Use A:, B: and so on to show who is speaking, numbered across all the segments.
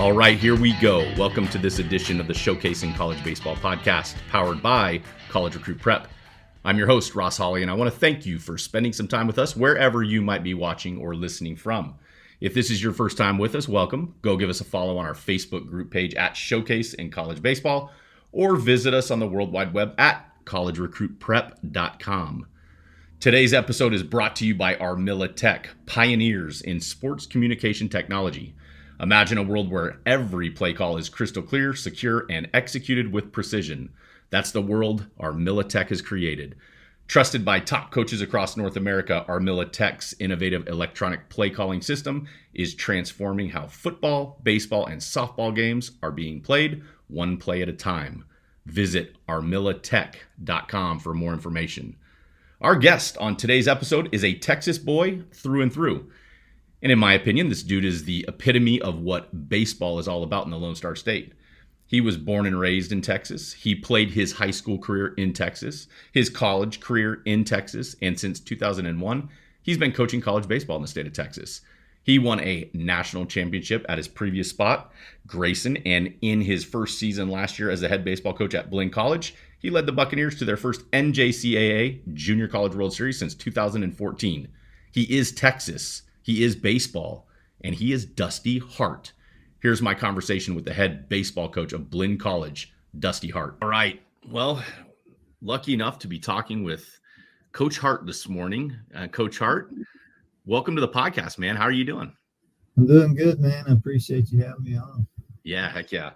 A: All right, here we go. Welcome to this edition of the Showcasing College Baseball podcast, powered by College Recruit Prep. I'm your host, Ross Hawley, and I want to thank you for spending some time with us wherever you might be watching or listening from. If this is your first time with us, welcome. Go give us a follow on our Facebook group page at Showcase in College Baseball, or visit us on the World Wide Web at collegerecruitprep.com. Today's episode is brought to you by Armilla Tech, pioneers in sports communication technology. Imagine a world where every play call is crystal clear, secure, and executed with precision. That's the world Armilla Tech has created. Trusted by top coaches across North America, Armilla Tech's innovative electronic play calling system is transforming how football, baseball, and softball games are being played one play at a time. Visit armillatech.com for more information. Our guest on today's episode is a Texas boy through and through. And in my opinion, this dude is the epitome of what baseball is all about in the Lone Star State. He was born and raised in Texas. He played his high school career in Texas, his college career in Texas, and since 2001, he's been coaching college baseball in the state of Texas. He won a national championship at his previous spot, Grayson, and in his first season last year as the head baseball coach at Blinn College, he led the Buccaneers to their first NJCAA Junior College World Series since 2014. He is Texas. He is baseball, and he is Dusty Hart. Here's my conversation with the head baseball coach of Blinn College, Dusty Hart. All right. Well, lucky enough to be talking with Coach Hart this morning. Coach Hart, welcome to the podcast, man. How are you doing?
B: I'm doing good, man. I appreciate you having me on.
A: Yeah, heck yeah.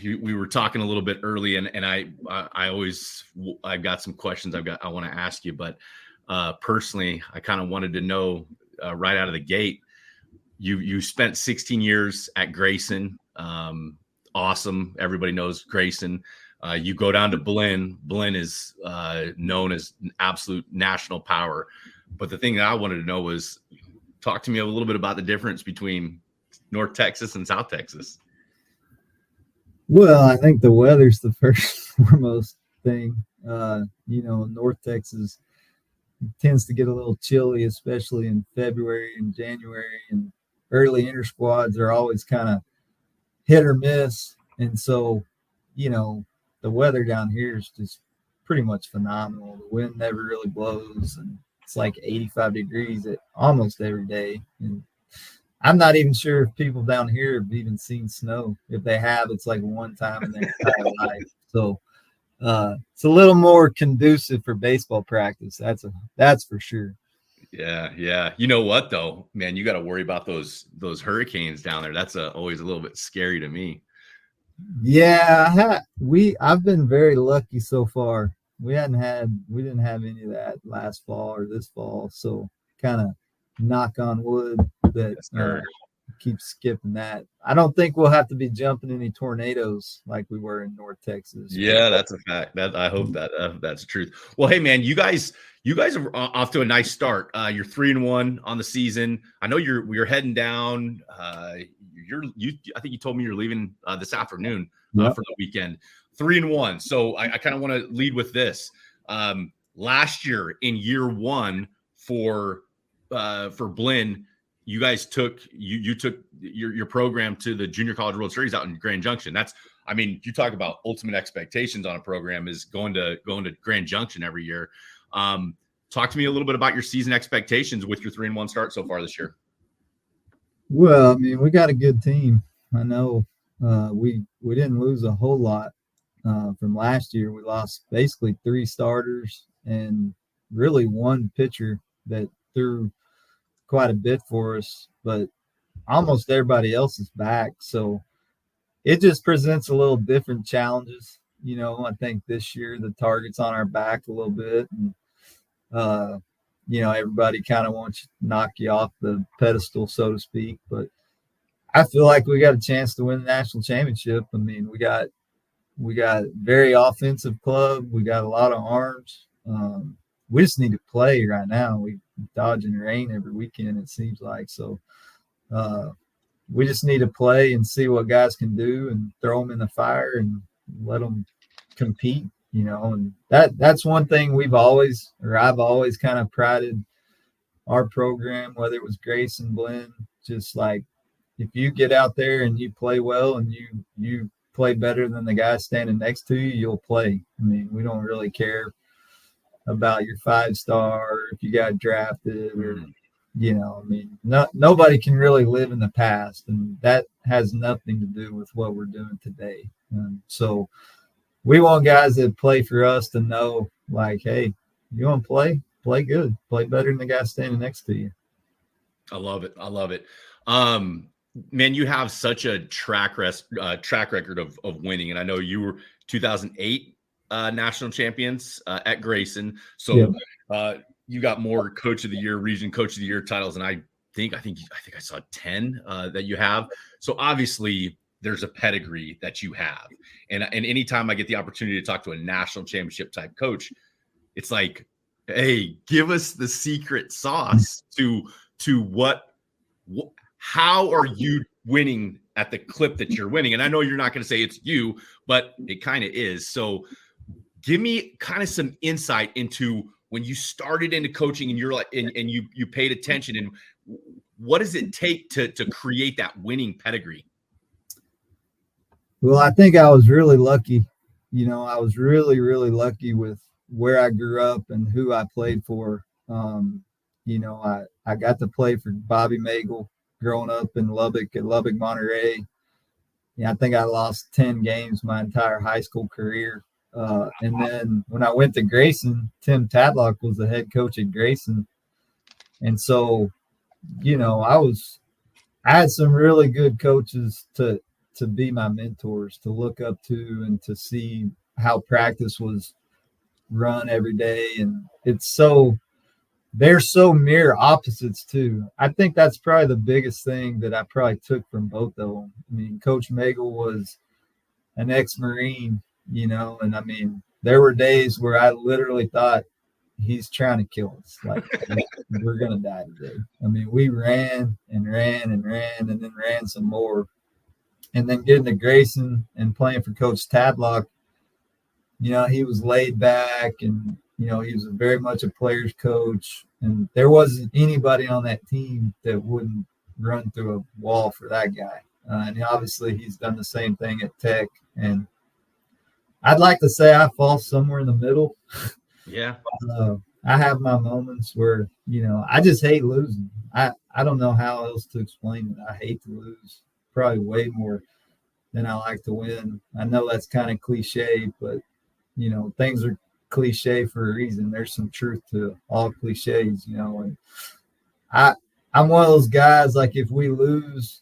A: We were talking a little bit early, and I've got some questions I want to ask you, but personally, I kind of wanted to know right out of the gate. You spent 16 years at Grayson. Awesome. Everybody knows Grayson. You go down to Blinn. Blinn is known as an absolute national power. But the thing that I wanted to know was, talk to me a little bit about the difference between North Texas and South Texas.
B: Well, I think the weather's the first foremost thing. North Texas tends to get a little chilly, especially in February and January, and early inter squads are always kind of hit or miss. And so, the weather down here is just pretty much phenomenal. The wind never really blows, and it's like 85 degrees almost every day. And I'm not even sure if people down here have even seen snow. If they have, it's like one time in their entire life. So it's a little more conducive for baseball practice. That's for sure.
A: Yeah. You know what though, man, you got to worry about those hurricanes down there. That's always a little bit scary to me.
B: Yeah, I've been very lucky so far. We didn't have any of that last fall or this fall. So kind of knock on wood that keep skipping that. I don't think we'll have to be jumping any tornadoes like we were in North Texas.
A: Yeah, that's a fact. That I hope that's the truth. Well, hey man, you guys are off to a nice start. You're 3-1 on the season. I know we're heading down. I think you told me you're leaving this afternoon for the weekend. 3-1. So I kind of want to lead with this. Last year in year one for Blinn, you guys took your program to the Junior College World Series out in Grand Junction. You talk about ultimate expectations on a program is going to Grand Junction every year. Talk to me a little bit about your season expectations with your 3-1 start so far this year.
B: Well, we got a good team. I know we didn't lose a whole lot from last year. We lost basically 3 starters and really one pitcher that threw quite a bit for us, but almost everybody else is back. So it just presents a little different challenges. I think this year the target's on our back a little bit, and everybody kind of wants to knock you off the pedestal, so to speak. But I feel like we got a chance to win the national championship. We got very offensive club. We got a lot of arms. We just need to play right now. We dodging rain every weekend, it seems like. So we just need to play and see what guys can do and throw them in the fire and let them compete, and that's one thing I've always kind of prided our program, whether it was Grayson, Blinn, just like if you get out there and you play well and you play better than the guy standing next to you, you'll play. I mean, we don't really care about your 5-star, or if you got drafted, or I mean, nobody can really live in the past, and that has nothing to do with what we're doing today. So we want guys that play for us to know, like, hey, you want to play good, play better than the guy standing next to you.
A: I love it. I love it. Man, you have such a track record of winning, and I know you were 2008 national champions at Grayson. So you got more Coach of the Year, Region Coach of the Year titles, and I think I saw 10 that you have. So obviously there's a pedigree that you have, and anytime I get the opportunity to talk to a national championship type coach, it's like, hey, give us the secret sauce to how are you winning at the clip that you're winning? And I know you're not going to say it's you, but it kind of is. So give me kind of some insight into when you started into coaching and you're like, and you paid attention, and what does it take to create that winning pedigree?
B: Well, I think I was really lucky. I was really, really lucky with where I grew up and who I played for. I got to play for Bobby Magel growing up in Lubbock, at Lubbock, Monterey. I think I lost 10 games my entire high school career. And then when I went to Grayson, Tim Tadlock was the head coach at Grayson. And so, I had some really good coaches to be my mentors, to look up to, and to see how practice was run every day. And they're so mirror opposites too. I think that's probably the biggest thing that I probably took from both of them. I mean, Coach Magel was an ex-Marine, and I mean, there were days where I literally thought he's trying to kill us. Like, we're going to die today. I mean, we ran and ran and ran and then ran some more. And then getting to Grayson and playing for Coach Tadlock, he was laid back, and he was very much a player's coach, and there wasn't anybody on that team that wouldn't run through a wall for that guy. And obviously he's done the same thing at Tech. And I'd like to say I fall somewhere in the middle.
A: Yeah.
B: I have my moments where, I just hate losing. I don't know how else to explain it. I hate to lose probably way more than I like to win. I know that's kind of cliche, but, things are cliche for a reason. There's some truth to all cliches, and I'm one of those guys, like, if we lose,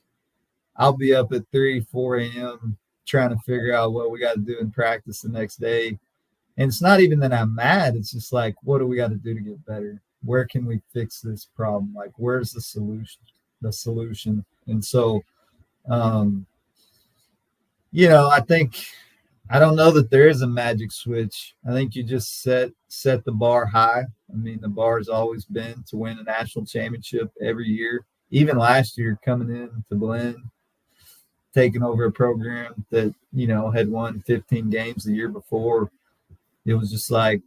B: I'll be up at 4 a.m. trying to figure out what we got to do in practice the next day. And it's not even that I'm mad. It's just like, what do we got to do to get better? Where can we fix this problem? Like, where's the solution? And so, I don't know that there is a magic switch. I think you just set the bar high. I mean, the bar has always been to win a national championship every year. Even last year, coming in to Blinn, taking over a program that, had won 15 games the year before, it was just like,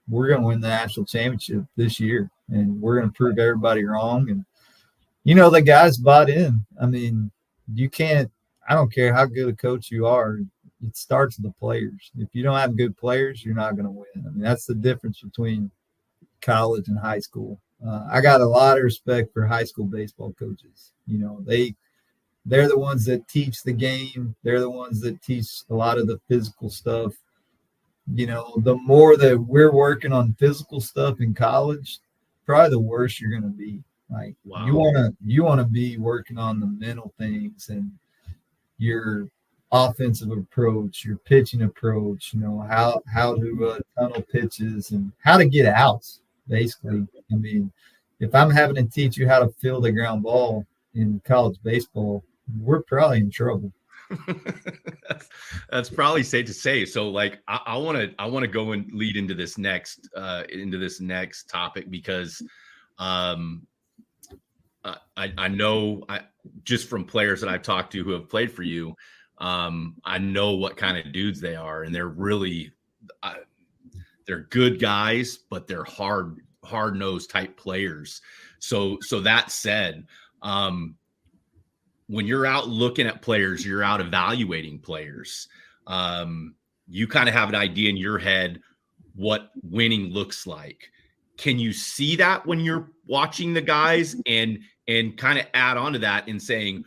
B: we're going to win the national championship this year, and we're going to prove everybody wrong. And, the guys bought in. I mean, I don't care how good a coach you are, it starts with the players. If you don't have good players, you're not going to win. I mean, that's the difference between college and high school. I got a lot of respect for high school baseball coaches. They're the ones that teach the game. They're the ones that teach a lot of the physical stuff. The more that we're working on physical stuff in college, probably the worse you're going to be. Like, wow. You want to be working on the mental things and your offensive approach, your pitching approach, how to tunnel pitches and how to get outs, basically. I mean, if I'm having to teach you how to field a ground ball in college baseball, we're probably in trouble.
A: That's probably safe to say. So, like, I want to go and lead into this next topic, because I know just from players that I've talked to who have played for you, I know what kind of dudes they are, and they're really they're good guys, but they're hard-nosed type players. So that said, when you're out looking at players, you're out evaluating players. You kind of have an idea in your head what winning looks like. Can you see that when you're watching the guys and kind of add on to that and saying,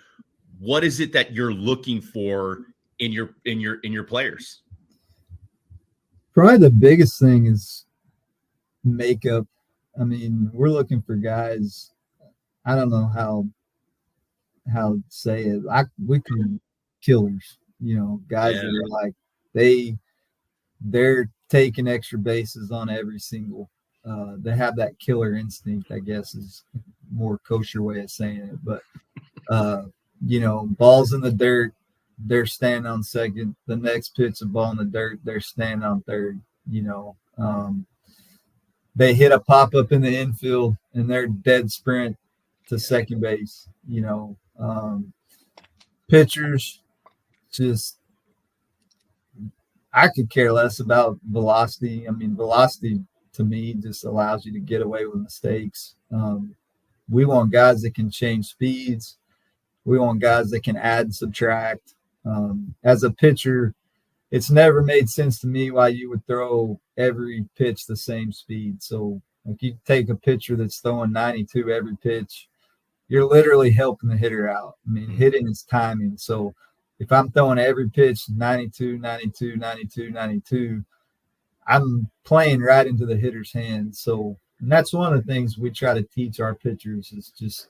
A: what is it that you're looking for in your players?
B: Probably the biggest thing is makeup. I mean, we're looking for guys. I don't know how to say it. We call them killers. Guys that are like they're taking extra bases on every single. They have that killer instinct, I guess, is more kosher way of saying it. But balls in the dirt, they're standing on second. The next pitch, a ball in the dirt, they're standing on third. They hit a pop up in the infield and they're dead sprint to second base. Pitchers, just I could care less about velocity. I mean, velocity to me just allows you to get away with mistakes. We want guys that can change speeds. We want guys that can add and subtract. As a pitcher, it's never made sense to me why you would throw every pitch the same speed. So like you take a pitcher that's throwing 92 every pitch, you're literally helping the hitter out. I mean, hitting is timing. So if I'm throwing every pitch 92, 92, 92, 92, I'm playing right into the hitter's hands. So and that's one of the things we try to teach our pitchers is just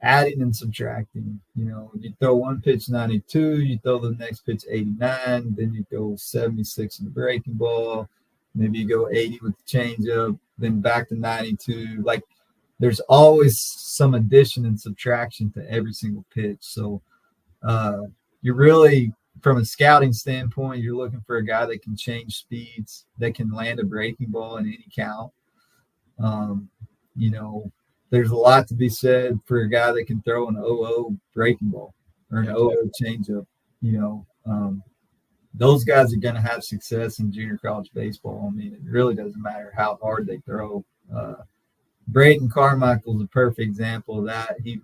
B: adding and subtracting. You throw one pitch 92, you throw the next pitch 89, then you go 76 in the breaking ball, maybe you go 80 with the changeup, then back to 92. Like there's always some addition and subtraction to every single pitch. So you're really, from a scouting standpoint, you're looking for a guy that can change speeds, that can land a breaking ball in any count. There's a lot to be said for a guy that can throw an 0-0 breaking ball or an 0-0 changeup. Those guys are going to have success in junior college baseball. I mean, it really doesn't matter how hard they throw. Braden Carmichael is a perfect example of that. He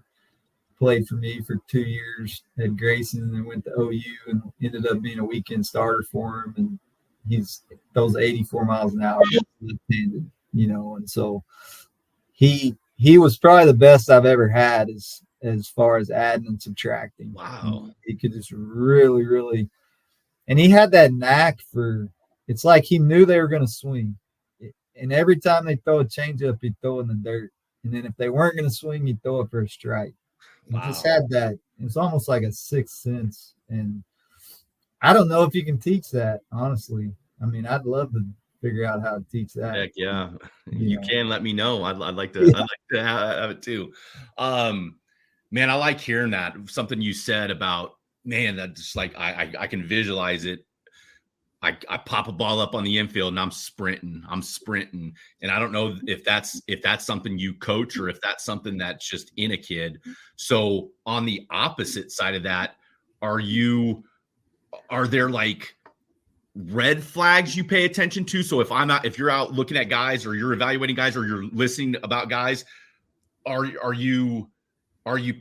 B: played for me for 2 years at Grayson and then went to OU and ended up being a weekend starter for him. And he's those 84 miles an hour left-handed, and so he was probably the best I've ever had as far as adding and subtracting.
A: Wow.
B: He could just really, really, and he had that knack for, it's like he knew they were going to swing. And every time they throw a changeup, he'd throw in the dirt. And then if they weren't going to swing, he'd throw it for a strike. He just had that. It's almost like a sixth sense. And I don't know if you can teach that, honestly. I mean, I'd love to figure out how to teach that.
A: Heck yeah. You can let me know. I'd like to have it too. Man, I like hearing that. Something you said about, man, that's just like I can visualize it. I pop a ball up on the infield and I'm sprinting. And I don't know if that's something you coach or if that's something that's just in a kid. So on the opposite side of that, are there like red flags you pay attention to? So if you're out looking at guys or you're evaluating guys or you're listening about guys, are you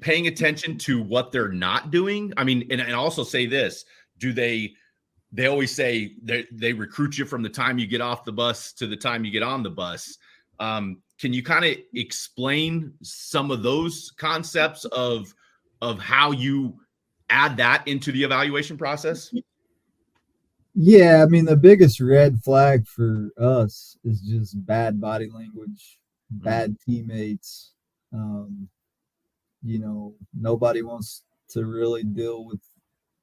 A: paying attention to what they're not doing? I mean, and also say this, do they always say they recruit you from the time you get off the bus to the time you get on the bus. Can you kind of explain some of those concepts of how you add that into the evaluation process?
B: Yeah, I mean, the biggest red flag for us is just bad body language, bad teammates. Nobody wants to really deal with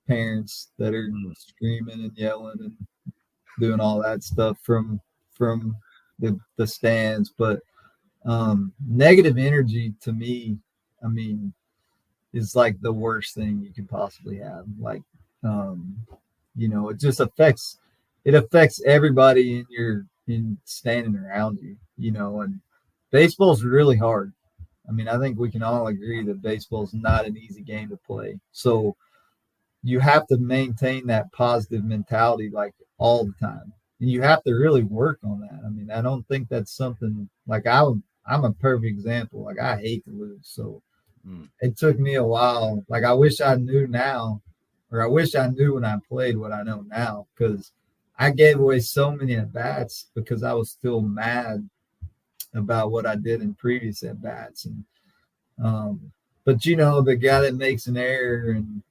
B: parents that are screaming and yelling and doing all that stuff from the stands. But negative energy to me, I mean, is like the worst thing you could possibly have. Like, it just affects everybody in standing around you, and baseball's really hard. I mean, I think we can all agree that baseball's not an easy game to play. So you have to maintain that positive mentality like all the time. And you have to really work on that. I mean, I don't think that's something like I'm a perfect example. Like I hate to lose. So It took me a while. Like, I wish I knew now, or I wish I knew when I played what I know now, because I gave away so many at bats because I was still mad about what I did in previous at bats. And but the guy that makes an error and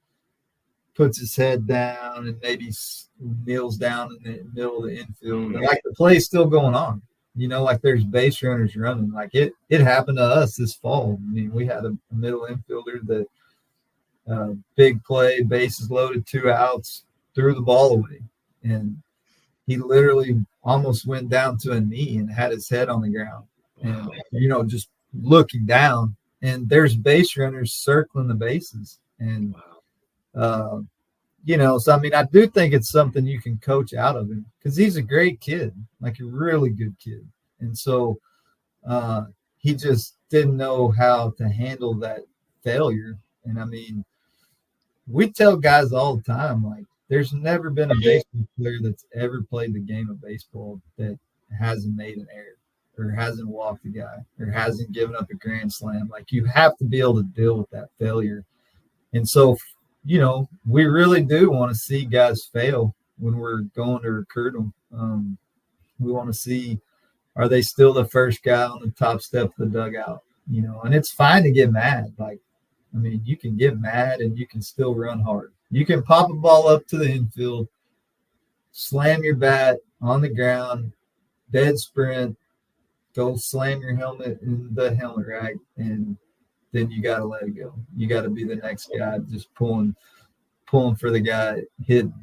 B: puts his head down and maybe kneels down in the middle of the infield, like the play's still going on. Like there's base runners running. Like it happened to us this fall. I mean, we had a middle infielder that big play, bases loaded, 2 outs, threw the ball away, and he literally almost went down to a knee and had his head on the ground. Wow. And just looking down, and there's base runners circling the bases, and wow. So I mean, I do think it's something you can coach out of him, because he's a great kid, like a really good kid. And so he just didn't know how to handle that failure. And I mean, we tell guys all the time, like, there's never been a baseball player that's ever played the game of baseball that hasn't made an error or hasn't walked a guy or hasn't given up a grand slam. Like, you have to be able to deal with that failure. And so, we really do want to see guys fail when we're going to recruit them. We want to see, are they still the first guy on the top step of the dugout? And it's fine to get mad. Like, I mean, you can get mad and you can still run hard. You can pop a ball up to the infield, slam your bat on the ground, dead sprint, go slam your helmet in the helmet rack, and then you got to let it go. You got to be the next guy just pulling for the guy hitting,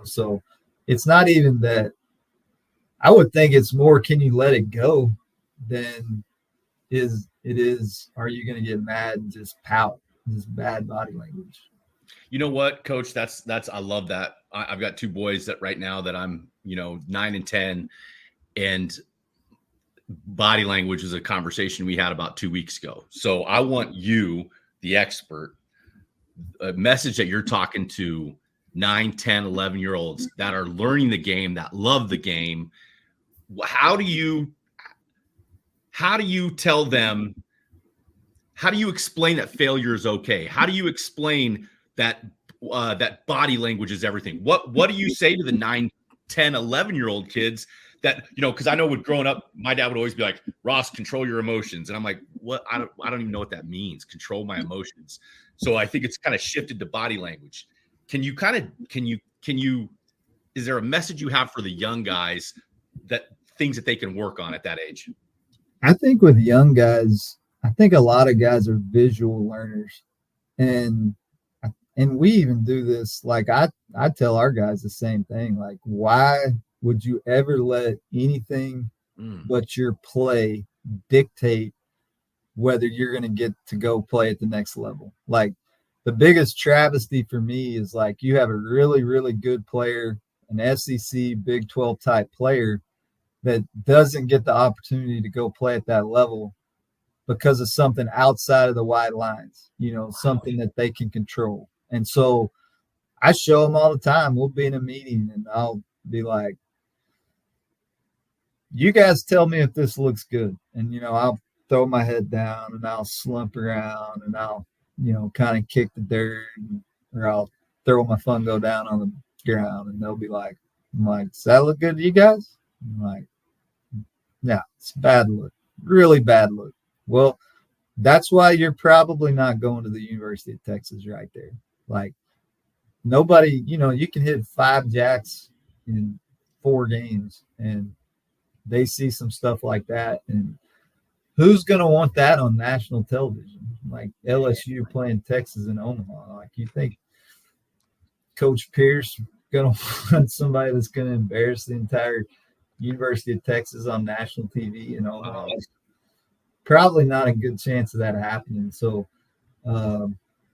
B: So it's not even that. I would think it's more, can you let it go, than are you going to get mad and just pout, just bad body language.
A: You know what, Coach? That's I love that. I've got 2 boys that right now that I'm 9 and 10, and body language is a conversation we had about 2 weeks ago. So I want you, the expert, a message that you're talking to 9, 10, 11-year-olds that are learning the game, that love the game. How do you tell them? How do you explain that failure is okay? How do you explain that that body language is everything? What do you say to the 9, 10, 11-year-old kids that, because I know with growing up, my dad would always be like, Ross, control your emotions. And I'm like, what? I don't even know what that means. Control my emotions. So I think it's kind of shifted to body language. Can you, is there a message you have for the young guys, that things that they can work on at that age?
B: I think with young guys, I think a lot of guys are visual learners, and we even do this. Like, I tell our guys the same thing. Like, why would you ever let anything but your play dictate whether you're going to get to go play at the next level? Like, the biggest travesty for me is, like, you have a really, really good player, an SEC Big 12 type player, that doesn't get the opportunity to go play at that level because of something outside of the white lines, something that they can control. And so I show them all the time. We'll be in a meeting and I'll be like, you guys tell me if this looks good. And, I'll throw my head down and I'll slump around and I'll, kind of kick the dirt, or I'll throw my fungo down on the ground, and they'll be like, I'm like, does that look good to you guys? I'm like, yeah, it's a bad look, really bad look. Well, that's why you're probably not going to the University of Texas right there. Like, nobody, you can hit 5 jacks in 4 games, and they see some stuff like that. And who's going to want that on national television? Like LSU playing Texas and Omaha. Like, you think Coach Pierce going to want somebody that's going to embarrass the entire University of Texas on national TV in Omaha? Probably not a good chance of that happening. So,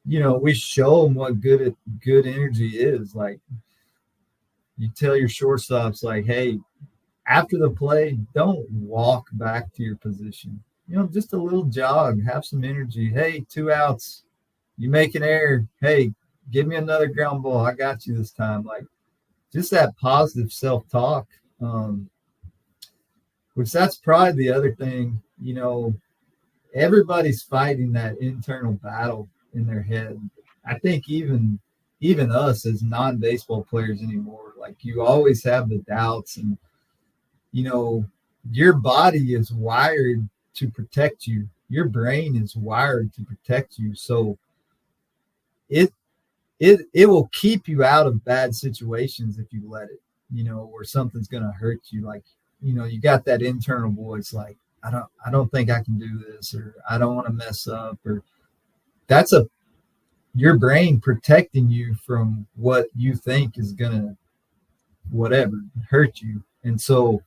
B: we show them what good energy is. Like, you tell your shortstops, like, hey, after the play, don't walk back to your position. Just a little jog, have some energy. Hey, 2 outs, you make an error. Hey, give me another ground ball. I got you this time. Like, just that positive self-talk, which that's probably the other thing, everybody's fighting that internal battle in their head. I think even us as non-baseball players anymore, like you always have the doubts, and your body is wired to protect you. Your brain is wired to protect you. So it will keep you out of bad situations if you let it, where something's going to hurt you. Like, you got that internal voice, like, I don't think I can do this, or I don't want to mess up, or that's your brain protecting you from what you think is going to whatever hurt you. And so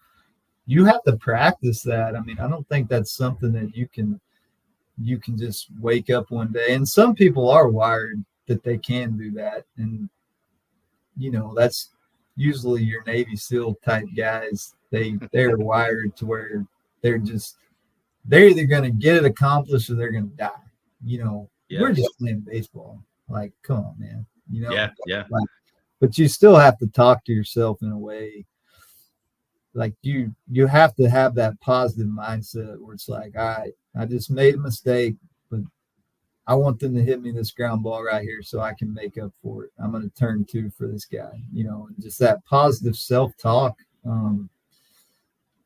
B: you have to practice that. I mean, I don't think that's something that you can just wake up one day. And some people are wired that they can do that. And, that's usually your Navy SEAL type guys. They're wired to where they're either going to get it accomplished or they're going to die. We're just playing baseball. Like, come on, man.
A: Yeah.
B: Like, but you still have to talk to yourself in a way. Like you have to have that positive mindset where it's like, all right, I just made a mistake, but I want them to hit me this ground ball right here so I can make up for it. I'm going to turn 2 for this guy, and just that positive self-talk.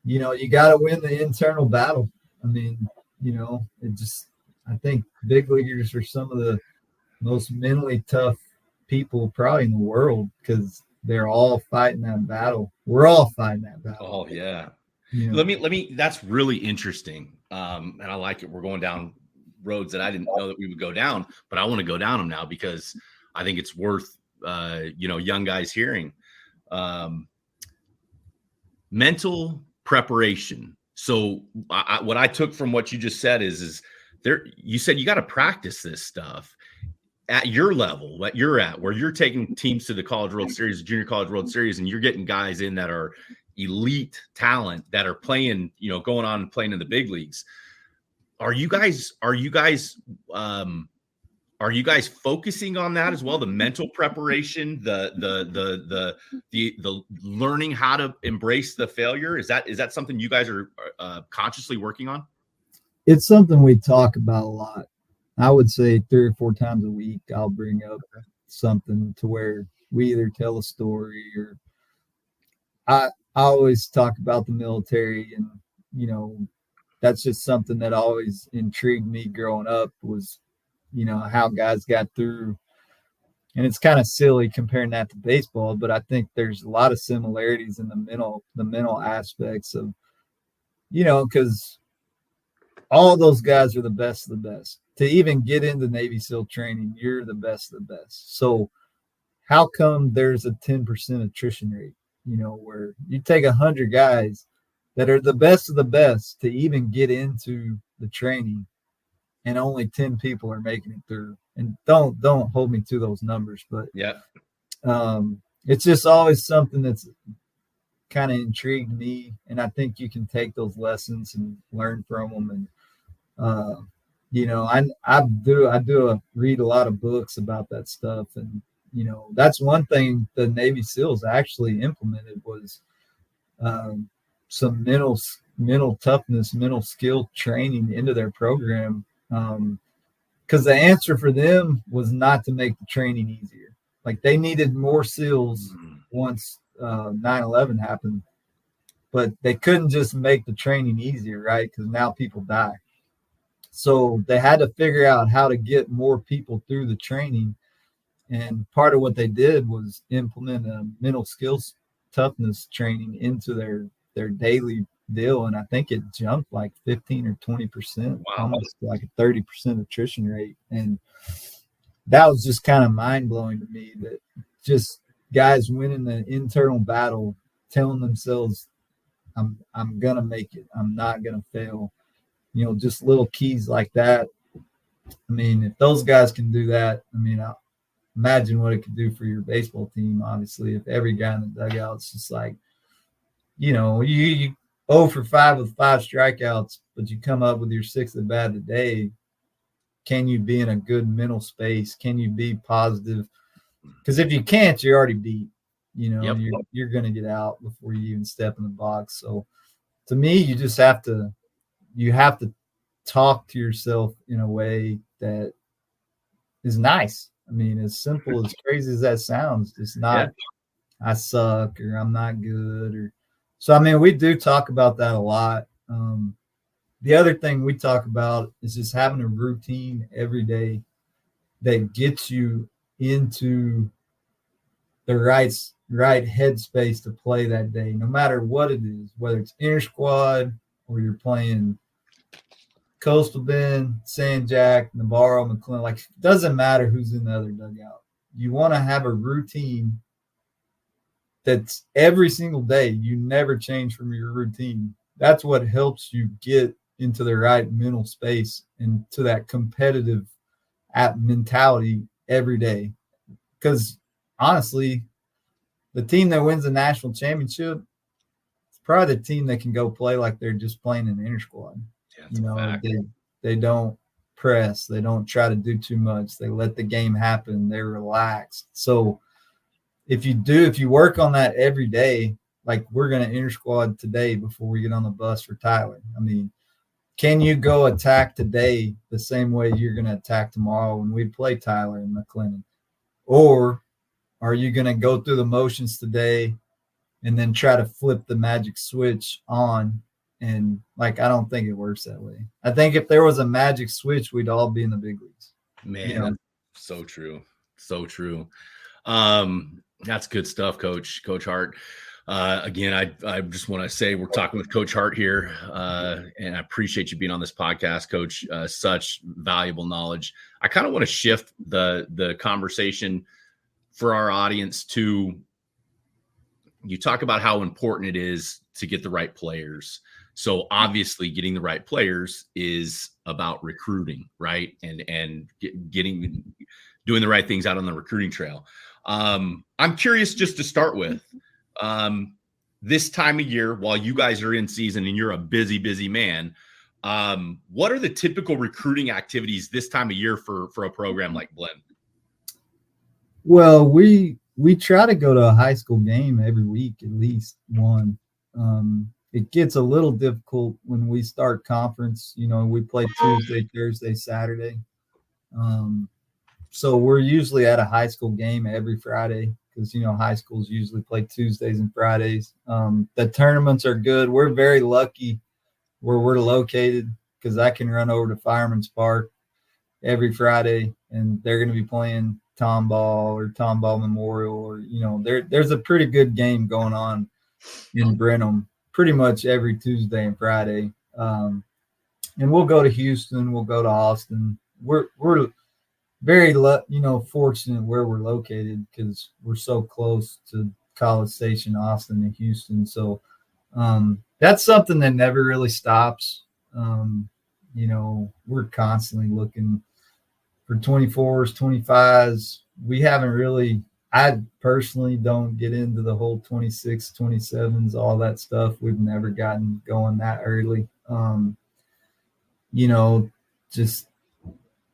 B: You got to win the internal battle. I mean, I think big leaguers are some of the most mentally tough people probably in the world because they're all fighting that battle. We're all fighting that battle.
A: Oh yeah. Let me, that's really interesting. And I like it. We're going down roads that I didn't know that we would go down, but I want to go down them now because I think it's worth, young guys hearing. Mental preparation. So what I took from what you just said is there, you said you got to practice this stuff at your level, that you're at, where you're taking teams to the College World Series, Junior College World Series, and you're getting guys in that are elite talent that are playing, going on and playing in the big leagues. Are you guys focusing on that as well? The mental preparation, the learning how to embrace the failure. Is that something you guys are consciously working on?
B: It's something we talk about a lot. I would say 3 or 4 times a week, I'll bring up something to where we either tell a story or I always talk about the military, and, that's just something that always intrigued me growing up was, how guys got through. And it's kind of silly comparing that to baseball, but I think there's a lot of similarities in the mental aspects of, because all those guys are the best of the best. To even get into Navy SEAL training, you're the best of the best. So how come there's a 10% attrition rate, where you take 100 guys that are the best of the best to even get into the training and only 10 people are making it through? And don't hold me to those numbers, but it's just always something that's kind of intrigued me. And I think you can take those lessons and learn from them. And, I read a lot of books about that stuff. And, that's one thing the Navy SEALs actually implemented was some mental toughness, mental skill training into their program. Because the answer for them was not to make the training easier. Like they needed more SEALs once 9/11 happened, but they couldn't just make the training easier, right? Because now people die. So they had to figure out how to get more people through the training. And part of what they did was implement a mental skills toughness training into their daily deal. And I think it jumped like 15 or 20%, almost like a 30% attrition rate. And that was just kind of mind blowing to me, that just guys winning the internal battle, telling themselves, I'm going to make it. I'm not going to fail. Just little keys like that. I mean, if those guys can do that, I mean, I'll imagine what it could do for your baseball team. Obviously, if every guy in the dugout's just like, you 0 for 5 with 5 strikeouts, but you come up with your 6th at bat today. Can you be in a good mental space? Can you be positive? Because if you can't, you're already beat. You're going to get out before you even step in the box. So to me, you just have to talk to yourself in a way that is nice. I mean, as simple, as crazy as that sounds, it's not, I suck or I'm not good. Or so, I mean, we do talk about that a lot. The other thing we talk about is just having a routine every day that gets you into the right headspace to play that day, no matter what it is, whether it's inter squad or you're playing Coastal Bend, San Jack, Navarro, McLean. Like, it doesn't matter who's in the other dugout. You want to have a routine that's every single day. You never change from your routine. That's what helps you get into the right mental space and to that competitive mentality every day. Because honestly, the team that wins the national championship, it's probably the team that can go play like they're just playing an inter squad. They don't press. They don't try to do too much. They let the game happen. They're relaxed. So if you work on that every day, like we're going to inter squad today before we get on the bus for Tyler. I mean, can you go attack today the same way you're going to attack tomorrow when we play Tyler and McLennan? Or are you going to go through the motions today and then try to flip the magic switch on? And like, I don't think it works that way. I think if there was a magic switch, we'd all be in the big leagues.
A: Man, that's so true. So true. That's good stuff, Coach Hart. Again, I just want to say we're talking with Coach Hart here, and I appreciate you being on this podcast, Coach. Such valuable knowledge. I kind of want to shift the conversation for our audience to, you talk about how important it is to get the right players. So obviously getting the right players is about recruiting, right? And doing the right things out on the recruiting trail. I'm curious, just to start with, this time of year, while you guys are in season and you're a busy man, what are the typical recruiting activities this time of year for a program like Blinn?
B: Well, we try to go to a high school game every week, at least one. It gets a little difficult when we start conference. We play Tuesday, Thursday, Saturday. So we're usually at a high school game every Friday because, high schools usually play Tuesdays and Fridays. The tournaments are good. We're very lucky where we're located because I can run over to Fireman's Park every Friday and they're going to be playing Tomball or Tomball Memorial, or, there's a pretty good game going on in Brenham pretty much every Tuesday and Friday. And we'll go to Houston, we'll go to Austin. We're very, fortunate where we're located because we're so close to College Station, Austin, and Houston. So that's something that never really stops. We're constantly looking for 24s, 25s. We haven't really, I personally don't get into the whole 26, 27s, all that stuff. We've never gotten going that early. Just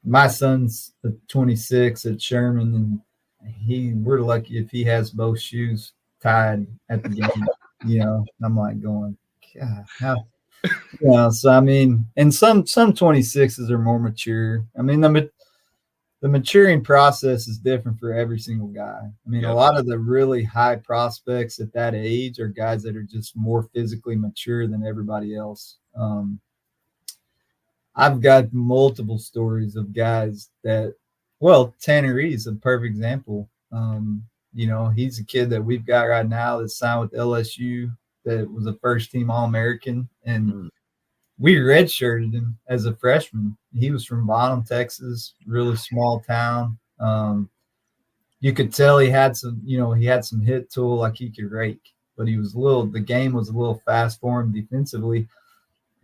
B: my son's a 26 at Sherman, and we're lucky if he has both shoes tied at the game. I'm like going, God, how? So I mean, and some 26s are more mature. I mean, the maturing process is different for every single guy. I mean, A lot of the really high prospects at that age are guys that are just more physically mature than everybody else. I've got multiple stories of guys Tanner Reed's a perfect example. He's a kid that we've got right now that's signed with LSU that was a first-team All-American, and we redshirted him as a freshman. He was from Bonham, Texas, really small town. You could tell he had some hit tool, like he could rake, but the game was a little fast for him defensively.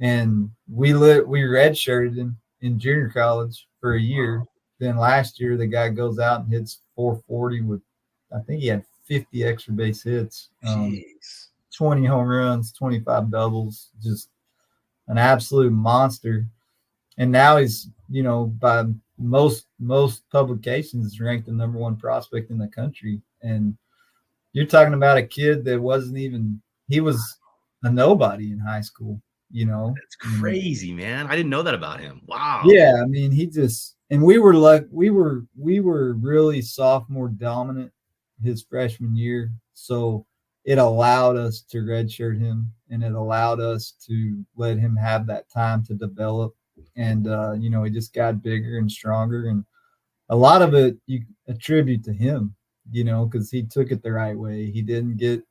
B: And we redshirted him in junior college for a year. Then last year, the guy goes out and hits 440 with, I think he had 50 extra base hits, 20 home runs, 25 doubles, just an absolute monster. And now he's, by most publications, is ranked the number one prospect in the country. And you're talking about a kid that he was a nobody in high school. you know.
A: It's crazy, man. I didn't know that about him. Wow.
B: Yeah, I mean, he just, and we were really sophomore dominant his freshman year, so it allowed us to redshirt him, and it allowed us to let him have that time to develop. And you know, he just got bigger and stronger, and a lot of it you attribute to him, you know, because he took it the right way. He didn't get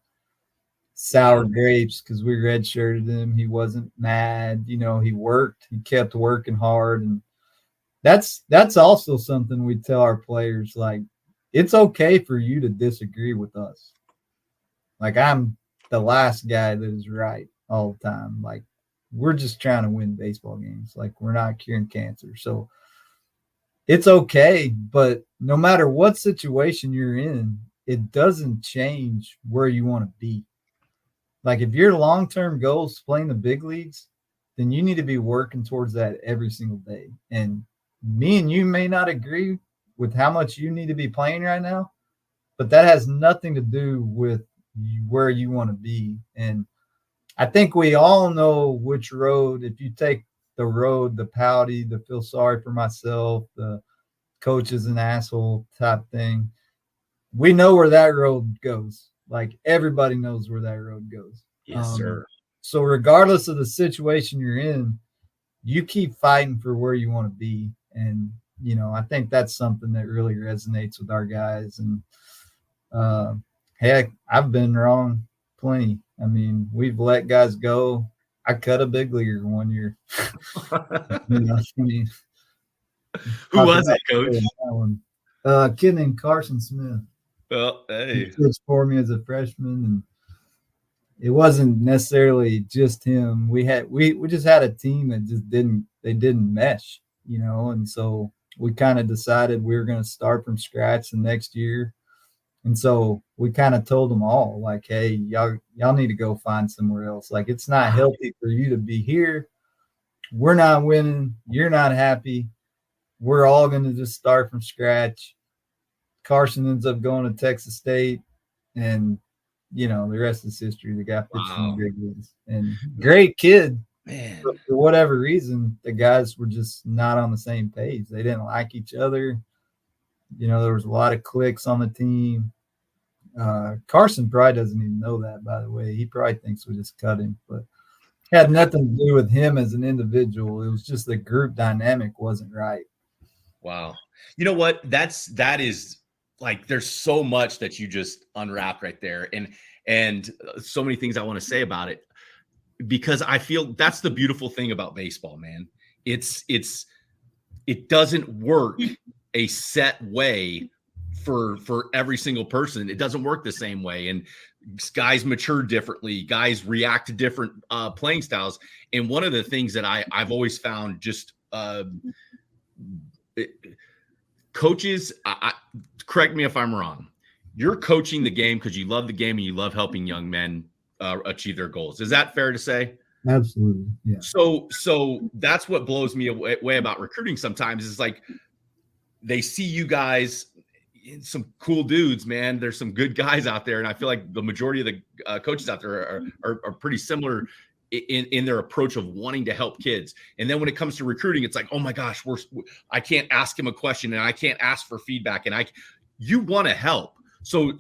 B: sour grapes because we redshirted him. He wasn't mad, you know. He worked. He kept working hard, and that's also something we tell our players. Like, it's okay for you to disagree with us. Like, I'm the last guy that is right all the time. Like, we're just trying to win baseball games. Like, we're not curing cancer. So it's okay, but no matter what situation you're in, it doesn't change where you want to be. Like, if your long-term goal is playing the big leagues, then you need to be working towards that every single day. And me and you may not agree with how much you need to be playing right now, but that has nothing to do with where you want to be. And I think we all know which road, if you take the road, the pouty, the feel sorry for myself, the coach is an asshole type thing, we know where that road goes. Like, everybody knows where that road goes.
A: Yes, sir.
B: So regardless of the situation you're in, you keep fighting for where you want to be. And, you know, I think that's something that really resonates with our guys. And heck, I've been wrong plenty. I mean, we've let guys go. I cut a big leaguer one year. You know, I mean,
A: who was it, Coach?
B: A kid named Carson Smith.
A: Well, hey.
B: He pitched for me as a freshman, and it wasn't necessarily just him. We just had a team that just didn't mesh, you know, and so we kind of decided we were going to start from scratch the next year. And so we kind of told them all, like, hey, y'all need to go find somewhere else. Like, it's not healthy for you to be here. We're not winning. You're not happy. We're all going to just start from scratch. Carson ends up going to Texas State, and, you know, the rest is history. The guy pitched in the big leagues, and great kid.
A: Man,
B: for whatever reason, the guys were just not on the same page. They didn't like each other. You know, there was a lot of cliques on the team. Carson probably doesn't even know that, by the way. He probably thinks we just cut him, but it had nothing to do with him as an individual. It was just the group dynamic wasn't right.
A: Wow. You know what? That is like, there's so much that you just unwrapped right there, and so many things I want to say about it, because I feel that's the beautiful thing about baseball, man. It doesn't work a set way for every single person. It doesn't work the same way, and guys mature differently. Guys react to different playing styles. And one of the things that I've always found just coaches, correct me if I'm wrong, you're coaching the game because you love the game and you love helping young men achieve their goals. Is that fair to say?
B: Absolutely. Yeah.
A: So that's what blows me away about recruiting sometimes, is like, they see you guys, some cool dudes, man. There's some good guys out there. And I feel like the majority of the coaches out there are pretty similar in their approach of wanting to help kids. And then when it comes to recruiting, it's like, oh my gosh, I can't ask him a question, and I can't ask for feedback, and you want to help. So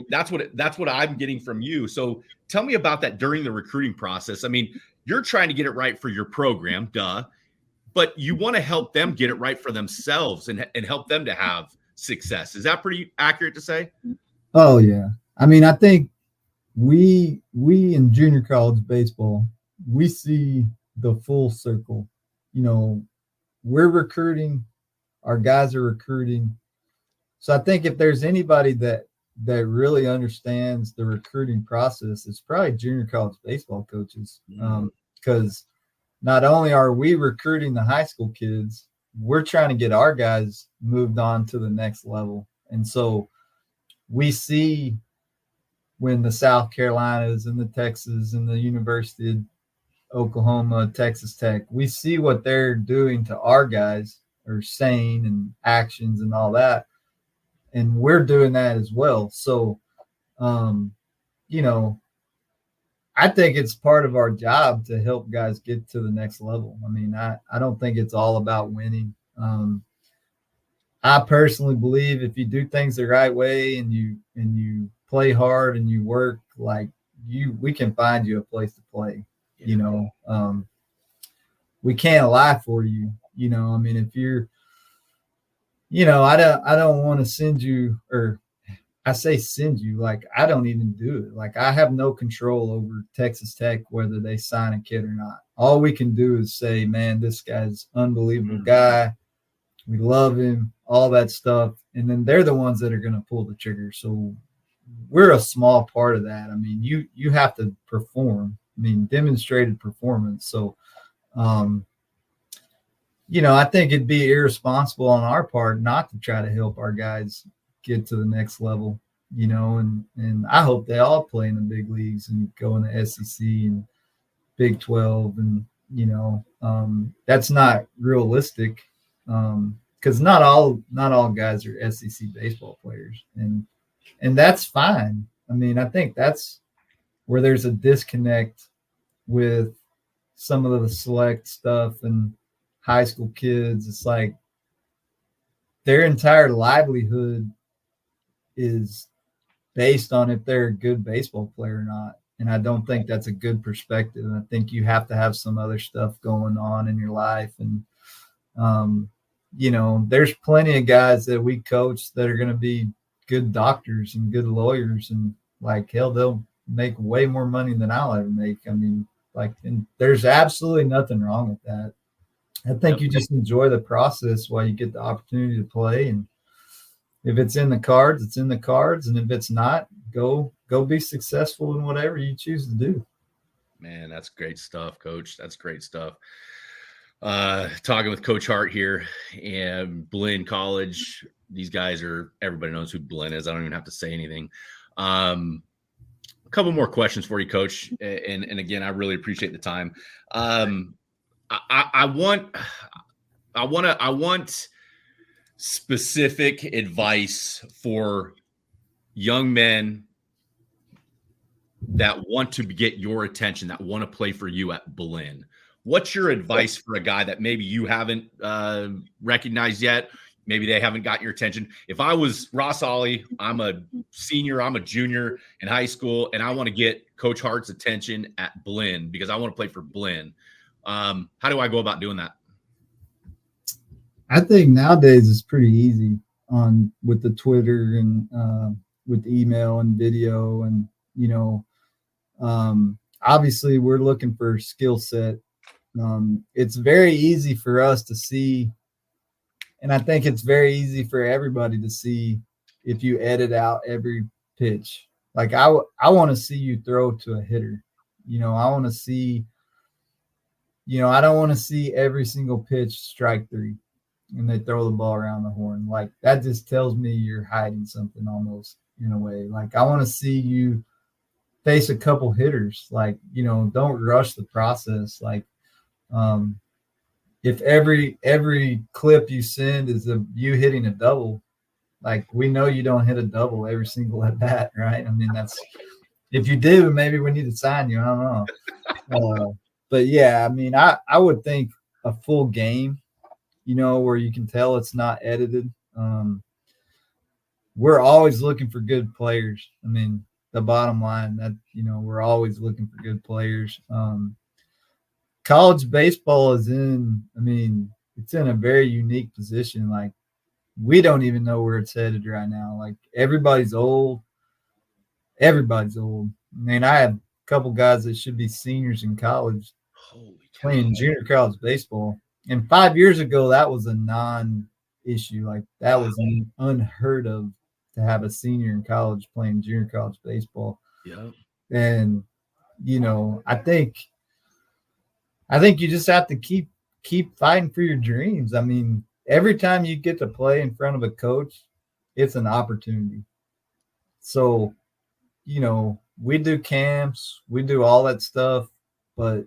A: that's what I'm getting from you. So tell me about that during the recruiting process. I mean, you're trying to get it right for your program, but you want to help them get it right for themselves and help them to have success. Is that pretty accurate to say?
B: Oh yeah. I mean, I think we in junior college baseball, we see the full circle. You know, we're recruiting, our guys are recruiting. So I think if there's anybody that really understands the recruiting process, it's probably junior college baseball coaches. Because not only are we recruiting the high school kids, we're trying to get our guys moved on to the next level. And so we see when the South Carolinas and the Texas and the University of Oklahoma, Texas Tech, we see what they're doing to our guys, or saying, and actions and all that. And we're doing that as well. So, you know, I think it's part of our job to help guys get to the next level. I mean, I don't think it's all about winning. I personally believe if you do things the right way and you play hard and you work, like we can find you a place to play.
A: Yeah.
B: You know, we can't lie for you. You know, I mean, if you're, you know, I don't want to send you, or I say send you, like I don't even do it. Like I have no control over Texas Tech, whether they sign a kid or not. All we can do is say, man, this guy's unbelievable guy. We love him, all that stuff. And then they're the ones that are going to pull the trigger. So we're a small part of that. I mean, you have to perform. I mean, demonstrated performance. So, you know, I think it'd be irresponsible on our part not to try to help our guys get to the next level, you know, and I hope they all play in the big leagues and go in the SEC and Big 12. And, you know, that's not realistic. Because not all guys are SEC baseball players, and that's fine. I mean, I think that's where there's a disconnect with some of the select stuff and high school kids. It's like their entire livelihood is based on if they're a good baseball player or not. And I don't think that's a good perspective. I think you have to have some other stuff going on in your life. And, you know, there's plenty of guys that we coach that are going to be good doctors and good lawyers. And like, hell, they'll make way more money than I'll ever make. I mean, like, and there's absolutely nothing wrong with that. I think you just enjoy the process while you get the opportunity to play. And if it's in the cards, it's in the cards. And if it's not, go be successful in whatever you choose to do.
A: Man, that's great stuff, Coach. That's great stuff. Talking with Coach Hart here and Blinn College. These guys everybody knows who Blinn is. I don't even have to say anything. A couple more questions for you, Coach. And again, I really appreciate the time. I want specific advice for young men that want to get your attention, that want to play for you at Blinn. What's your advice for a guy that maybe you haven't recognized yet? Maybe they haven't got your attention. If I was Ross Ollie, I'm a senior, I'm a junior in high school, and I want to get Coach Hart's attention at Blinn because I want to play for Blinn. How do I go about doing that?
B: I think nowadays it's pretty easy with the Twitter and with email and video. And, you know, obviously we're looking for skill set. It's very easy for us to see, and I think it's very easy for everybody to see if you edit out every pitch. Like I want to see you throw to a hitter. You know, I want to see, you know, I don't want to see every single pitch strike three and they throw the ball around the horn. Like that just tells me you're hiding something almost in a way. Like I want to see you face a couple hitters. Like, you know, don't rush the process. Like, if every clip you send is you hitting a double, like we know you don't hit a double every single at bat, right? I mean, that's if you do, maybe we need to sign you. I don't know. But yeah, I mean, I would think a full game, you know, where you can tell it's not edited. We're always looking for good players. I mean, the bottom line that, you know, we're always looking for good players. College baseball is it's in a very unique position. Like we don't even know where it's headed right now. Like everybody's old. I mean, I have a couple guys that should be seniors in college playing junior college baseball. And 5 years ago, that was a non-issue. Like that was unheard of to have a senior in college playing junior college baseball.
A: Yeah.
B: And, you know, I think you just have to keep fighting for your dreams. I mean, every time you get to play in front of a coach, it's an opportunity. So, you know, we do camps, we do all that stuff, but,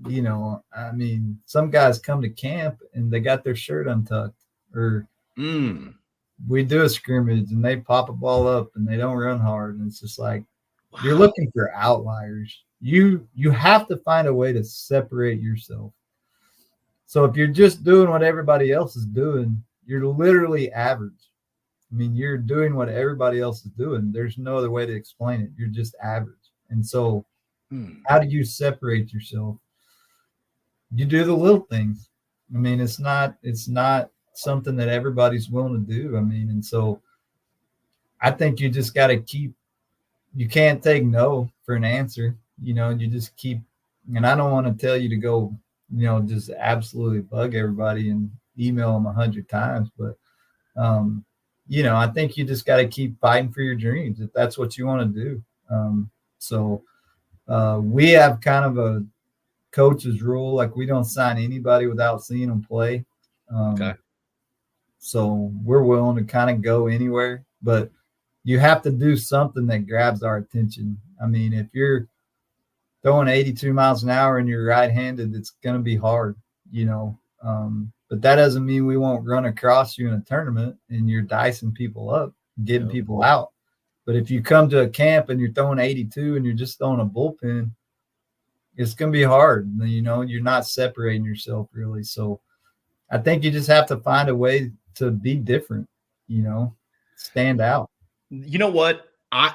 B: you know, I mean, some guys come to camp and they got their shirt untucked, or we do a scrimmage and they pop a ball up and they don't run hard. And it's just like, You're looking for outliers. You have to find a way to separate yourself. So if you're just doing what everybody else is doing, you're literally average. I mean, you're doing what everybody else is doing. There's no other way to explain it. You're just average. And so how do you separate yourself? You do the little things. I mean, it's not something that everybody's willing to do. I mean, and so I think you just got to you can't take no for an answer. You know, you just keep, and I don't want to tell you to go, you know, just absolutely bug everybody and email them 100 times. But, you know, I think you just got to keep fighting for your dreams if that's what you want to do. So we have kind of a coach's rule, like we don't sign anybody without seeing them play.
A: Okay.
B: So we're willing to kind of go anywhere, but you have to do something that grabs our attention. I mean, if you're throwing 82 miles an hour and you're right-handed, it's going to be hard, you know. But that doesn't mean we won't run across you in a tournament and you're dicing people up, getting people out. But if you come to a camp and you're throwing 82 and you're just throwing a bullpen, it's going to be hard. You know, you're not separating yourself really. So I think you just have to find a way to be different, you know, stand out.
A: You know what?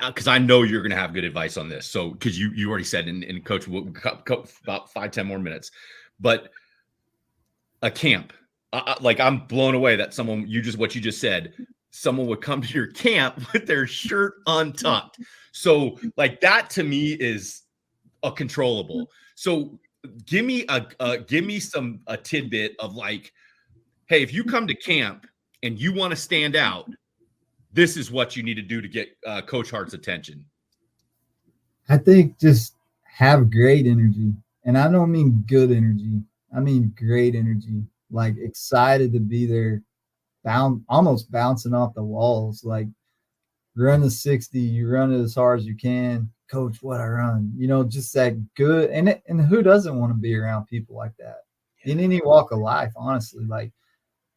A: Because I know you're going to have good advice on this. So, because you already said, and Coach, we'll about 5-10 more minutes, but a camp, like I'm blown away that what you just said, someone would come to your camp with their shirt untucked. So, like that to me is a controllable. So, give me a tidbit of like, hey, if you come to camp and you want to stand out, this is what you need to do to get Coach Hart's attention.
B: I think just have great energy. And I don't mean good energy. I mean great energy. Like excited to be there, almost bouncing off the walls. Like run the 60, you run it as hard as you can. Coach, what I run. You know, just that good. And who doesn't want to be around people like that? In any walk of life, honestly. Like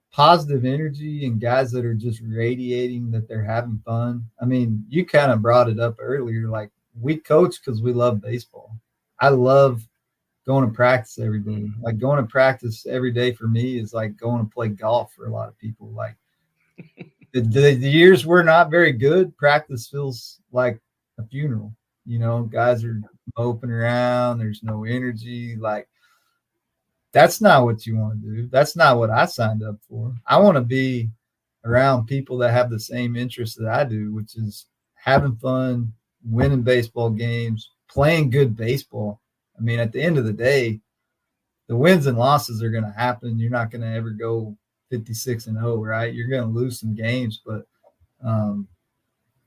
B: positive energy and guys that are just radiating that they're having fun. I mean, you kind of brought it up earlier. Like we coach because we love baseball. I love going to practice every day. Like going to practice every day for me is like going to play golf for a lot of people. Like the years we're not very good, practice feels like a funeral. You know, guys are moping around. There's no energy. Like that's not what you want to do. That's not what I signed up for. I want to be around people that have the same interests that I do, which is having fun, winning baseball games, playing good baseball. I mean, at the end of the day, the wins and losses are going to happen. You're not going to ever go 56-0, right? You're going to lose some games, but,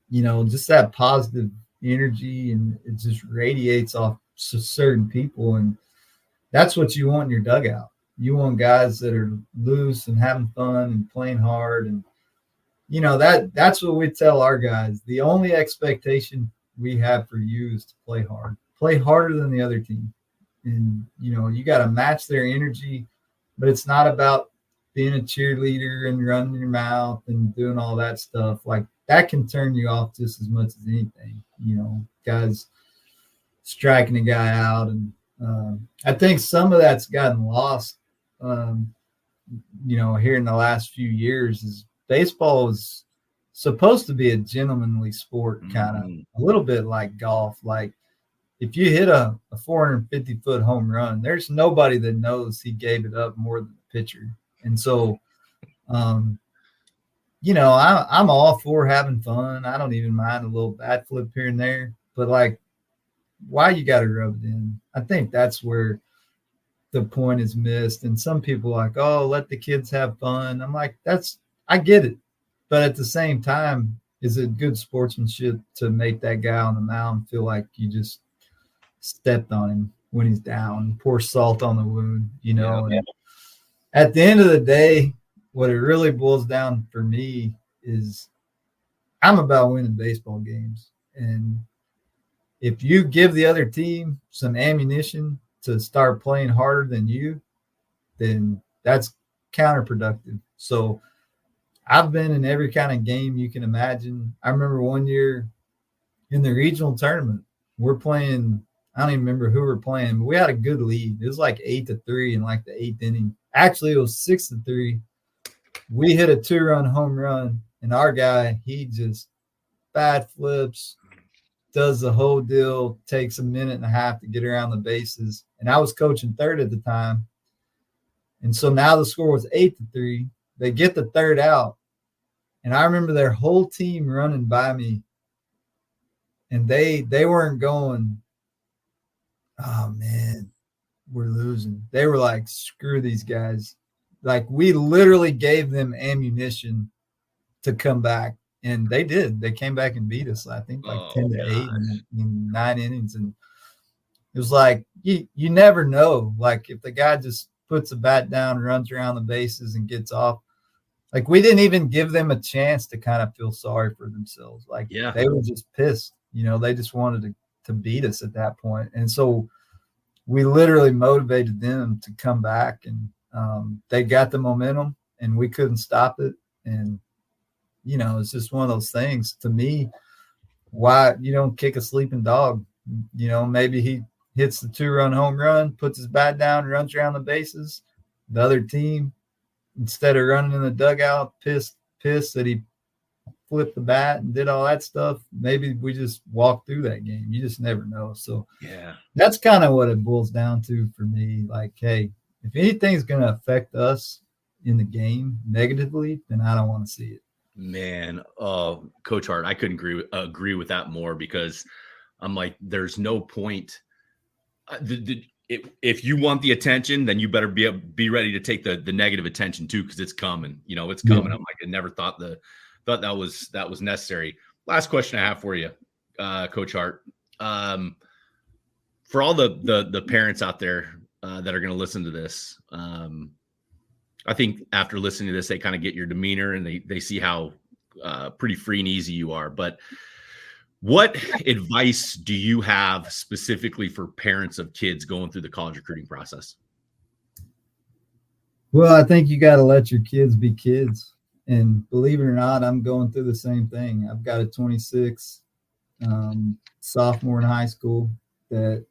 B: you know, just that positive energy and it just radiates off certain people. And that's what you want in your dugout. You want guys that are loose and having fun and playing hard. And, you know, that's what we tell our guys. The only expectation we have for you is to play hard. Play harder than the other team. And, you know, you got to match their energy, but it's not about being a cheerleader and running your mouth and doing all that stuff. Like that can turn you off just as much as anything, you know, guys striking a guy out. And I think some of that's gotten lost, you know, here in the last few years is baseball is supposed to be a gentlemanly sport, kind of a little bit like golf. Like if you hit a 450-foot home run, there's nobody that knows he gave it up more than the pitcher. And so, you know, I'm all for having fun. I don't even mind a little bat flip here and there. But, like, why you got to rub it in? I think that's where the point is missed. And some people are like, oh, let the kids have fun. I'm like, I get it. But at the same time, is it good sportsmanship to make that guy on the mound feel like you just stepped on him when he's down, pour salt on the wound, you know?
A: Yeah.
B: And at the end of the day, what it really boils down for me is I'm about winning baseball games. And if you give the other team some ammunition to start playing harder than you, then that's counterproductive. So I've been in every kind of game you can imagine. I remember one year in the regional tournament. We're playing, I don't even remember who we're playing, but we had a good lead. It was like 8-3 in like the 8th inning. Actually, it was 6-3. We hit a 2-run home run, and our guy, he just bat flips, does the whole deal, takes a minute and a half to get around the bases. And I was coaching third at the time. And so now the score was 8-3. They get the third out. And I remember their whole team running by me. And they weren't going, oh, man, we're losing. They were like, screw these guys. Like, we literally gave them ammunition to come back. And they did. They came back and beat us, I think, like 10-8 in 9 innings. And it was like, you never know. Like, if the guy just puts the bat down, runs around the bases, and gets off. Like, we didn't even give them a chance to kind of feel sorry for themselves. Like, they were just pissed. You know, they just wanted to beat us at that point. And so we literally motivated them to come back. And they got the momentum, and we couldn't stop it. And, you know, it's just one of those things. To me, why you don't kick a sleeping dog? You know, maybe he hits the 2-run home run, puts his bat down, runs around the bases. The other team, instead of running in the dugout, pissed that he flipped the bat and did all that stuff, maybe we just walked through that game. You just never know. So that's kind of what it boils down to for me. Like, hey, if anything's going to affect us in the game negatively, then I don't want to see it.
A: Man, Coach Hart, I couldn't agree with that more, because I'm like, there's no point. If you want the attention, then you better be ready to take the negative attention too, because it's coming. You know, it's coming. I'm like, I never thought that was necessary. Last question I have for you, Coach Hart. For all the parents out there that are going to listen to this, I think after listening to this, they kind of get your demeanor, and they see how pretty free and easy you are. But what advice do you have specifically for parents of kids going through the college recruiting process?
B: Well, I think you got to let your kids be kids. And believe it or not, I'm going through the same thing. I've got a 26 sophomore in high school that,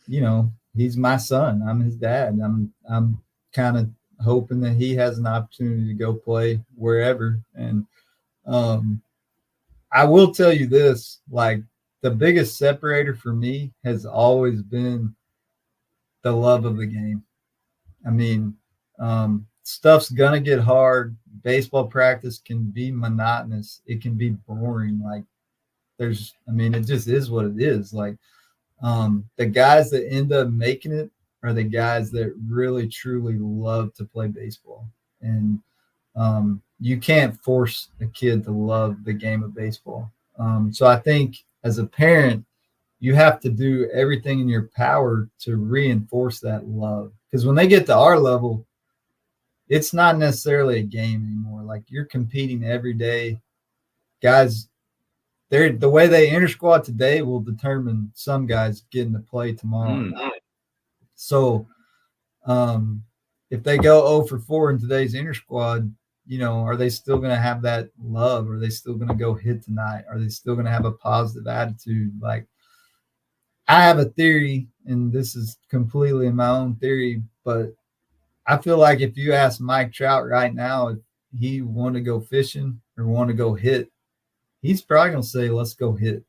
B: you know, he's my son. I'm his dad. I'm kind of hoping that he has an opportunity to go play wherever. And I will tell you this, like, the biggest separator for me has always been the love of the game. I mean, stuff's going to get hard. Baseball practice can be monotonous. It can be boring. Like, it just is what it is. Like, the guys that end up making it are the guys that really, truly love to play baseball. And you can't force a kid to love the game of baseball. So I think as a parent, you have to do everything in your power to reinforce that love. Because when they get to our level, it's not necessarily a game anymore. Like, you're competing every day. Guys, the way they inter squad today will determine some guys getting to play tomorrow. So if they go 0 for 4 in today's inter squad, you know, are they still going to have that love? Are they still going to go hit tonight? Are they still going to have a positive attitude? Like, I have a theory, and this is completely my own theory, but I feel like if you ask Mike Trout right now if he want to go fishing or want to go hit, he's probably going to say, let's go hit.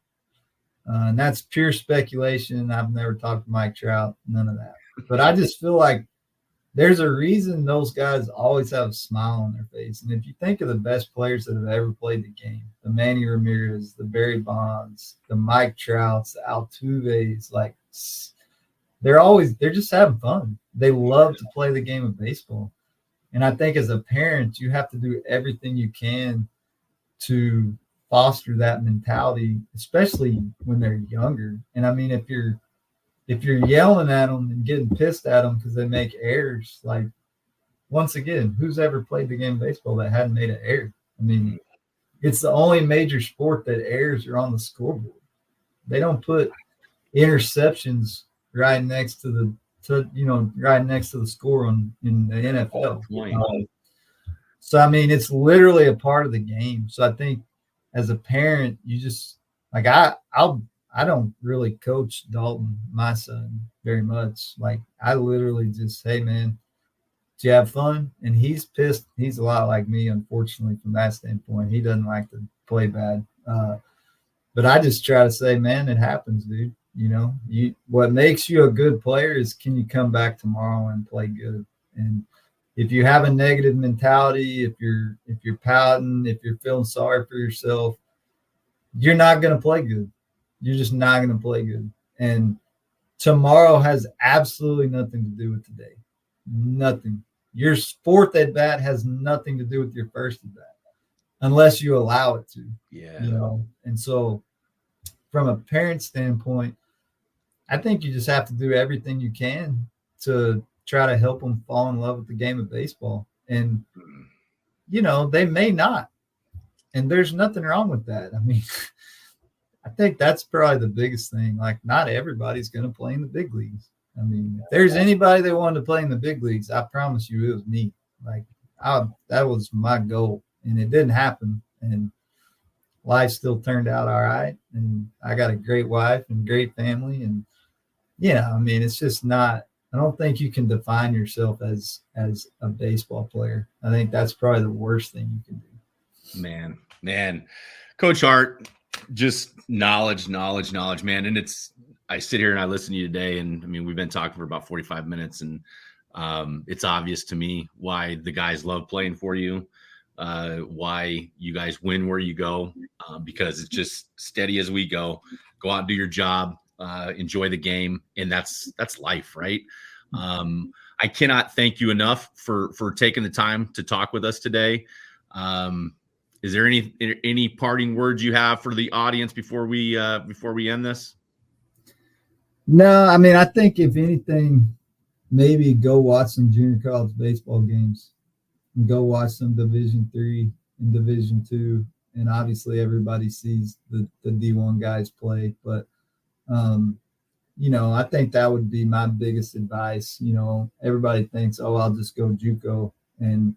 B: And that's pure speculation. I've never talked to Mike Trout, none of that. But I just feel like there's a reason those guys always have a smile on their face. And if you think of the best players that have ever played the game, the Manny Ramirez, the Barry Bonds, the Mike Trouts, the Altuves, like, they're just having fun. They love to play the game of baseball. And I think as a parent, you have to do everything you can to foster that mentality, especially when they're younger. And I mean, if you're yelling at them and getting pissed at them because they make errors, like, once again, who's ever played the game of baseball that hadn't made an error? I mean, it's the only major sport that errors are on the scoreboard. They don't put interceptions right next to the score in the NFL. So, I mean, it's literally a part of the game. So I think as a parent, you just Like I don't really coach Dalton, my son, very much. Like I literally just, hey man, did you have fun? And he's pissed. He's a lot like me, unfortunately, from that standpoint. He doesn't like to play bad. But I just try to say, man, it happens, dude. You know, what makes you a good player is can you come back tomorrow and play good? And if you have a negative mentality, if you're pouting, if you're feeling sorry for yourself, you're not going to play good. You're just not going to play good. And tomorrow has absolutely nothing to do with today. Nothing. Your fourth at bat has nothing to do with your first at bat unless you allow it to.
A: Yeah.
B: You know, and so from a parent standpoint, I think you just have to do everything you can to try to help them fall in love with the game of baseball. And, you know, they may not. And there's nothing wrong with that. I mean, I think that's probably the biggest thing. Like, not everybody's going to play in the big leagues. I mean, if there's anybody that wanted to play in the big leagues, I promise you it was me. Like, that was my goal. And it didn't happen. And life still turned out all right. And I got a great wife and great family. And, yeah, I mean, it's just not – I don't think you can define yourself as a baseball player. I think that's probably the worst thing you can do.
A: Man. Coach Hart, just knowledge, man. And I sit here and I listen to you today, and I mean, we've been talking for about 45 minutes, and it's obvious to me why the guys love playing for you, why you guys win where you go, because it's just steady as we go out and do your job, enjoy the game. And that's life, right? I cannot thank you enough for taking the time to talk with us today. Is there any parting words you have for the audience before we end this?
B: No, I mean, I think if anything, maybe go watch some junior college baseball games and go watch some Division III and Division II. And obviously everybody sees the D1 guys play, but you know, I think that would be my biggest advice. You know, everybody thinks, oh, I'll just go JUCO. And,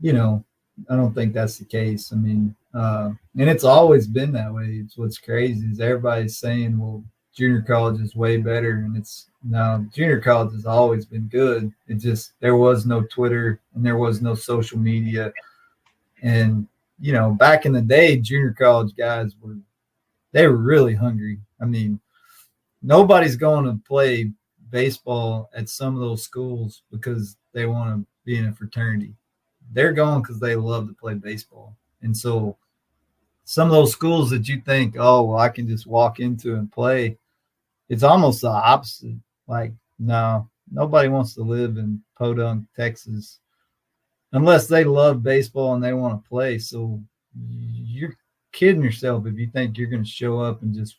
B: you know, I don't think that's the case. I mean, and it's always been that way. It's what's crazy is everybody's saying, well, junior college is way better. And no, junior college has always been good. It just, there was no Twitter and there was no social media. And, you know, back in the day, junior college guys were really hungry. I mean, nobody's going to play baseball at some of those schools because they want to be in a fraternity. They're going because they love to play baseball. And so some of those schools that you think, oh, well, I can just walk into and play, it's almost the opposite. Like, no, nobody wants to live in Podunk, Texas, unless they love baseball and they want to play. So you're kidding yourself if you think you're going to show up and just,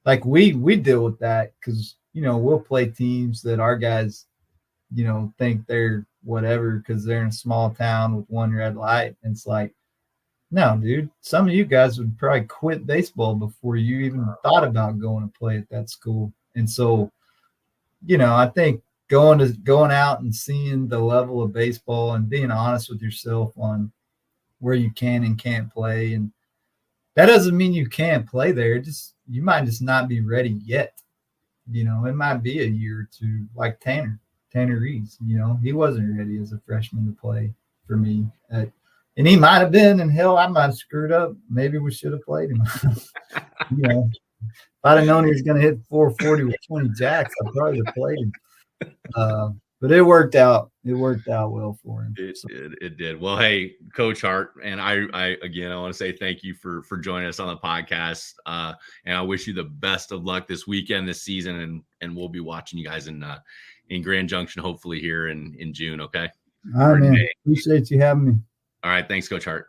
B: like we deal with that because, you know, we'll play teams that our guys, you know, think they're whatever because they're in a small town with one red light. And it's like, no, dude, some of you guys would probably quit baseball before you even thought about going to play at that school. And so, you know, I think going out and seeing the level of baseball and being honest with yourself on where you can and can't play. And that doesn't mean you can't play there. You might just not be ready yet. You know, it might be a year or two, like Tanner Reeves. You know, he wasn't ready as a freshman to play for me. And he might have been, and hell, I might have screwed up. Maybe we should have played him. You know, if I'd have known he was going to hit 440 with 20 jacks, I probably would have played him. But it worked out. It worked out well for him.
A: It did. Well, hey, Coach Hart, and I want to say thank you for joining us on the podcast. And I wish you the best of luck this weekend, this season, and we'll be watching you guys in Grand Junction, hopefully here in June. Okay.
B: All right, man. Appreciate you having me.
A: All right. Thanks, Coach Hart.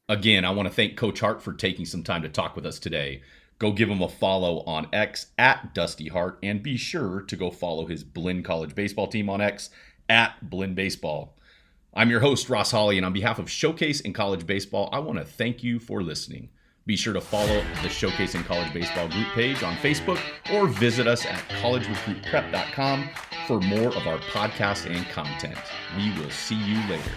A: Again, I want to thank Coach Hart for taking some time to talk with us today. Go give him a follow on X at Dusty Hart, and be sure to go follow his Blinn College baseball team on X at Blinn Baseball. I'm your host, Ross Hawley, and on behalf of Showcase in College Baseball, I want to thank you for listening. Be sure to follow the Showcase in College Baseball group page on Facebook or visit us at collegerecruitprep.com for more of our podcast and content. We will see you later.